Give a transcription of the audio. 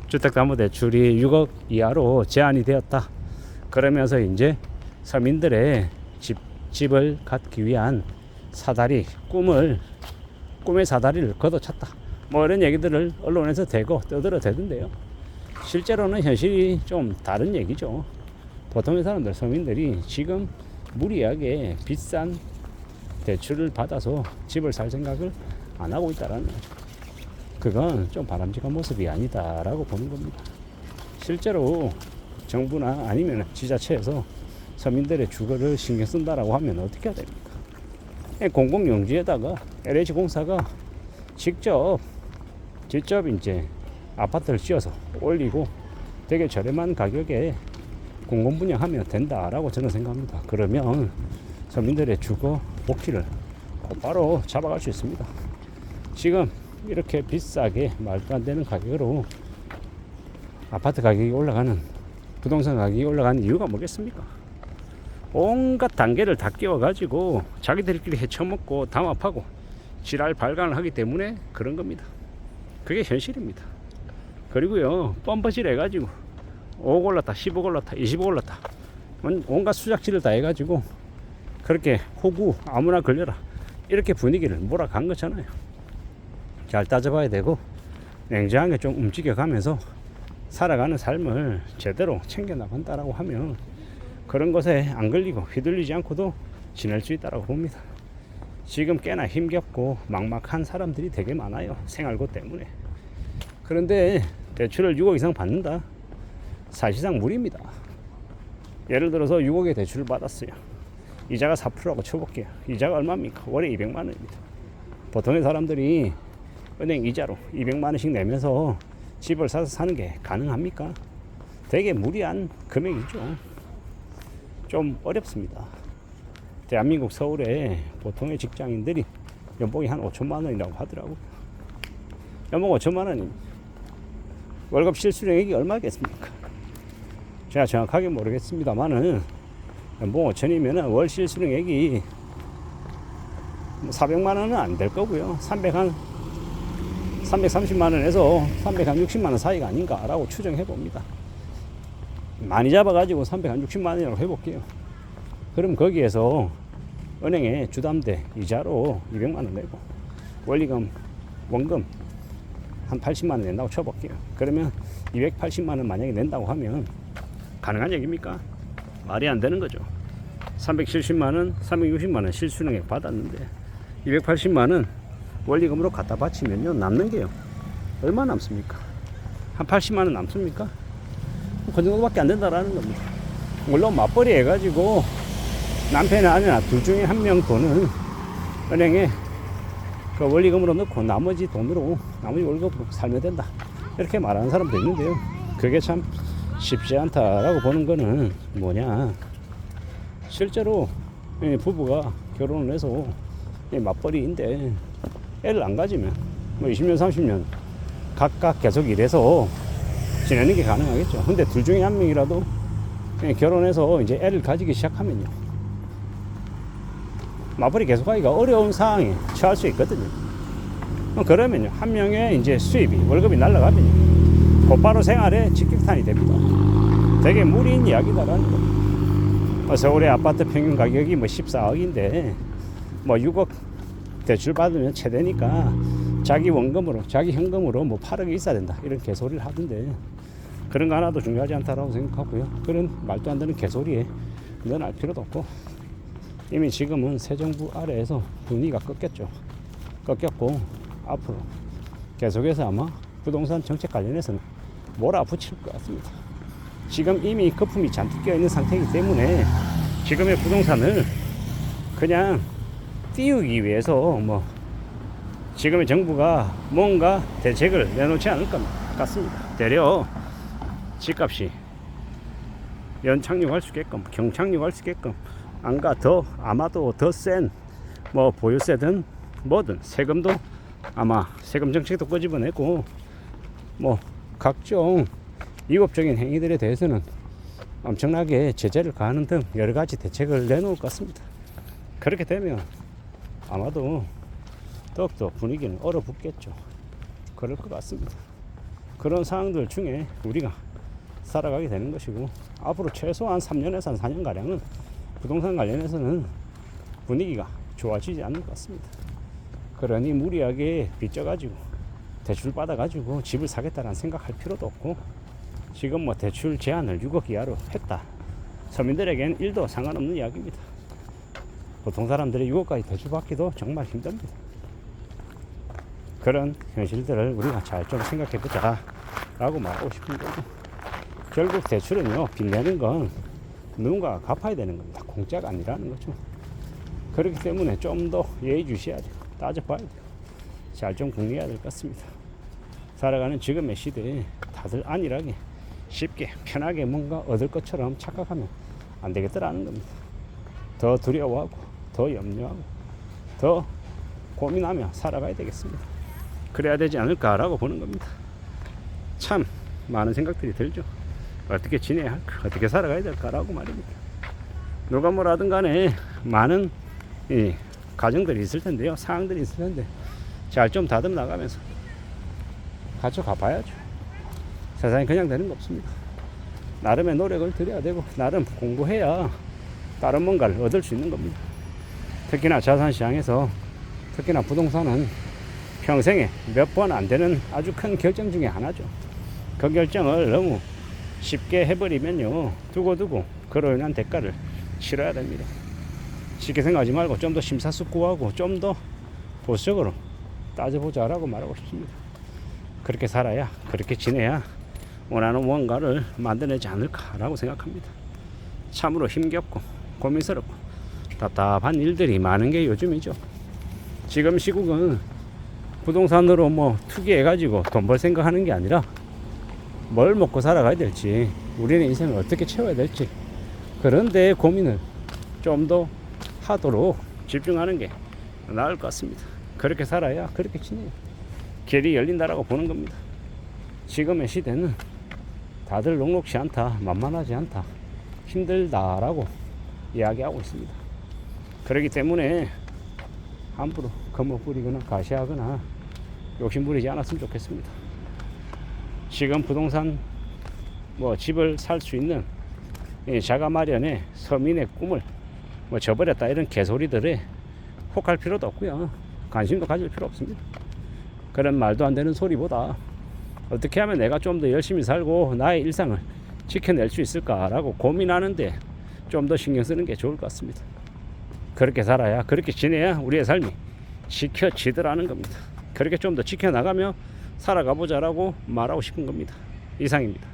주택담보대출이 6억 이하로 제한이 되었다. 그러면서 이제 서민들의 집을 갖기 위한 사다리, 꿈의 사다리를 걷어찼다. 뭐 이런 얘기들을 언론에서 대고 떠들어대던데요. 실제로는 현실이 좀 다른 얘기죠. 보통의 사람들, 서민들이 지금 무리하게 비싼 대출을 받아서 집을 살 생각을 안 하고 있다라는 거죠. 그건 좀 바람직한 모습이 아니다라고 보는 겁니다. 실제로 정부나 아니면 지자체에서 서민들의 주거를 신경 쓴다라고 하면 어떻게 해야 됩니까? 공공용지에다가 LH공사가 직접 이제 아파트를 지어서 올리고 되게 저렴한 가격에 공공분양하면 된다라고 저는 생각합니다. 그러면 서민들의 주거 복지를 곧바로 잡아갈 수 있습니다. 지금 이렇게 비싸게 말도 안 되는 가격으로 아파트 가격이 올라가는, 부동산 가격이 올라가는 이유가 뭐겠습니까? 온갖 단계를 다 끼워가지고 자기들끼리 헤쳐먹고 담합하고 지랄 발간을 하기 때문에 그런 겁니다. 그게 현실입니다. 그리고요, 뻔뻔질 해가지고 5억 올랐다, 10억 올랐다, 20억 올랐다, 온갖 수작질을 다 해가지고 그렇게 호구 아무나 걸려라 이렇게 분위기를 몰아간 거잖아요. 잘 따져봐야 되고 냉정하게 좀 움직여가면서 살아가는 삶을 제대로 챙겨나간다라고 하면 그런 것에 안 걸리고 휘둘리지 않고도 지낼 수 있다라고 봅니다. 지금 꽤나 힘겹고 막막한 사람들이 되게 많아요. 생활고 때문에. 그런데 대출을 6억 이상 받는다? 사실상 무리입니다. 예를 들어서 6억의 대출을 받았어요. 이자가 4%라고 쳐볼게요. 이자가 얼마입니까? 월에 200만 원입니다. 보통의 사람들이 은행 이자로 200만 원씩 내면서 집을 사서 사는 게 가능합니까? 되게 무리한 금액이죠. 좀 어렵습니다. 대한민국 서울에 보통의 직장인들이 연봉이 한 5천만 원이라고 하더라고요. 연봉 5천만 원입니다. 월급 실수령액이 얼마겠습니까? 제가 정확하게 모르겠습니다만은 연봉 5천이면 월 실수령액이 400만 원은 안 될 거고요. 330만 원에서 360만 원 사이가 아닌가라고 추정해 봅니다. 많이 잡아가지고 360만 원이라고 해볼게요. 그럼 거기에서 은행에 주담대 이자로 200만 원 내고 원리금, 원금 한 80만 원 낸다고 쳐볼게요. 그러면 280만 원 만약에 낸다고 하면 가능한 얘기입니까? 말이 안 되는 거죠. 370만 원, 360만 원 실수령액 받았는데 280만 원 원리금으로 갖다 바치면요, 남는 게요 얼마 남습니까? 한 80만 원 남습니까? 그 정도밖에 안 된다라는 겁니다. 물론 맞벌이 해가지고 남편이나 아내나 둘 중에 한 명 돈은 은행에 그 원리금으로 넣고 나머지 돈으로, 나머지 월급으로 살면 된다 이렇게 말하는 사람도 있는데요, 그게 참 쉽지 않다라고 보는 거는 뭐냐, 실제로 부부가 결혼을 해서 맞벌이인데 애를 안 가지면 뭐 20년 30년 각각 계속 일해서 지내는 게 가능하겠죠. 근데 둘 중에 한 명이라도 결혼해서 이제 애를 가지기 시작하면요, 맞벌이 계속하기가 어려운 상황에 처할 수 있거든요. 그러면요, 한 명의 이제 수입이, 월급이 날라가면요, 곧바로 생활에 직격탄이 됩니다. 되게 무리인 이야기다라는 겁니다. 서울의 아파트 평균 가격이 뭐 14억인데 뭐 6억 대출 받으면 최대니까 자기 원금으로, 자기 현금으로 뭐 8억이 있어야 된다 이런 개소리를 하던데, 그런 거 하나도 중요하지 않다라고 생각하고요. 그런 말도 안 되는 개소리에 넣어날 필요도 없고, 이미 지금은 새 정부 아래에서 분위기가 꺾였고 앞으로 계속해서 아마 부동산 정책 관련해서는 몰아붙일 것 같습니다. 지금 이미 거품이 잔뜩 껴있는 상태이기 때문에 지금의 부동산을 그냥 띄우기 위해서 뭐 지금의 정부가 뭔가 대책을 내놓지 않을 것 같습니다. 되려 집값이 연착륙할 수 있게끔, 경착륙할 수 있게끔, 안가 더, 아마도 더 센 뭐 보유세든 뭐든 세금도 아마 세금 정책도 끄집어내고 뭐 각종 위법적인 행위들에 대해서는 엄청나게 제재를 가하는 등 여러 가지 대책을 내놓을 것 같습니다. 그렇게 되면 아마도 더욱더 분위기는 얼어붙겠죠. 그럴 것 같습니다. 그런 상황들 중에 우리가 살아가게 되는 것이고, 앞으로 최소한 3년에서 4년가량은 부동산 관련해서는 분위기가 좋아지지 않을 것 같습니다. 그러니 무리하게 빚져가지고 대출 받아가지고 집을 사겠다는 생각할 필요도 없고, 지금 뭐 대출 제한을 6억 이하로 했다, 서민들에겐 1도 상관없는 이야기입니다. 보통 사람들이 6억까지 대출 받기도 정말 힘듭니다. 그런 현실들을 우리가 잘 좀 생각해보자 라고 말하고 싶은 거고, 결국 대출은요, 빚내는 건 누군가가 갚아야 되는 겁니다. 공짜가 아니라는 거죠. 그렇기 때문에 좀 더 예의주시해야 돼요. 따져봐야 돼요. 잘 좀 궁리해야 될 것 같습니다. 살아가는 지금의 시대에 다들 안일하게 쉽게 편하게 뭔가 얻을 것처럼 착각하면 안 되겠더라는 겁니다. 더 두려워하고 더 염려하고 더 고민하며 살아가야 되겠습니다. 그래야 되지 않을까라고 보는 겁니다. 참 많은 생각들이 들죠. 어떻게 지내야 할까, 어떻게 살아가야 될까라고 말입니다. 누가 뭐라든 간에 많은 가정들이 있을 텐데요, 상황들이 있을 텐데 잘 좀 다듬어 나가면서 같이 가봐야죠. 세상이 그냥 되는 거 없습니다. 나름의 노력을 들여야 되고, 나름 공부해야 다른 뭔가를 얻을 수 있는 겁니다. 특히나 자산시장에서, 특히나 부동산은 평생에 몇 번 안 되는 아주 큰 결정 중에 하나죠. 그 결정을 너무 쉽게 해버리면요, 두고두고 그로 인한 대가를 치러야 됩니다. 쉽게 생각하지 말고 좀 더 심사숙고하고 좀 더 보수적으로 따져보자라고 말하고 싶습니다. 그렇게 살아야, 그렇게 지내야 원하는 무언가를 만들어내지 않을까라고 생각합니다. 참으로 힘겹고 고민스럽고 답답한 일들이 많은 게 요즘이죠. 지금 시국은 부동산으로 뭐 투기해가지고 돈 벌 생각하는 게 아니라 뭘 먹고 살아가야 될지, 우리는 인생을 어떻게 채워야 될지, 그런데 고민을 좀 더 하도록 집중하는 게 나을 것 같습니다. 그렇게 살아야 그렇게 지내요. 길이 열린다라고 보는 겁니다. 지금의 시대는 다들 녹록지 않다, 만만하지 않다, 힘들다라고 이야기하고 있습니다. 그렇기 때문에 함부로 거머 부리거나 가시하거나 욕심 부리지 않았으면 좋겠습니다. 지금 부동산 집을 살 수 있는 자가 마련의 서민의 꿈을 저버렸다, 이런 개소리들에 혹할 필요도 없고요, 관심도 가질 필요 없습니다. 그런 말도 안 되는 소리보다 어떻게 하면 내가 좀 더 열심히 살고 나의 일상을 지켜낼 수 있을까라고 고민하는데 좀 더 신경 쓰는 게 좋을 것 같습니다. 그렇게 살아야, 그렇게 지내야 우리의 삶이 지켜지더라는 겁니다. 그렇게 좀 더 지켜나가며 살아가 보자라고 말하고 싶은 겁니다. 이상입니다.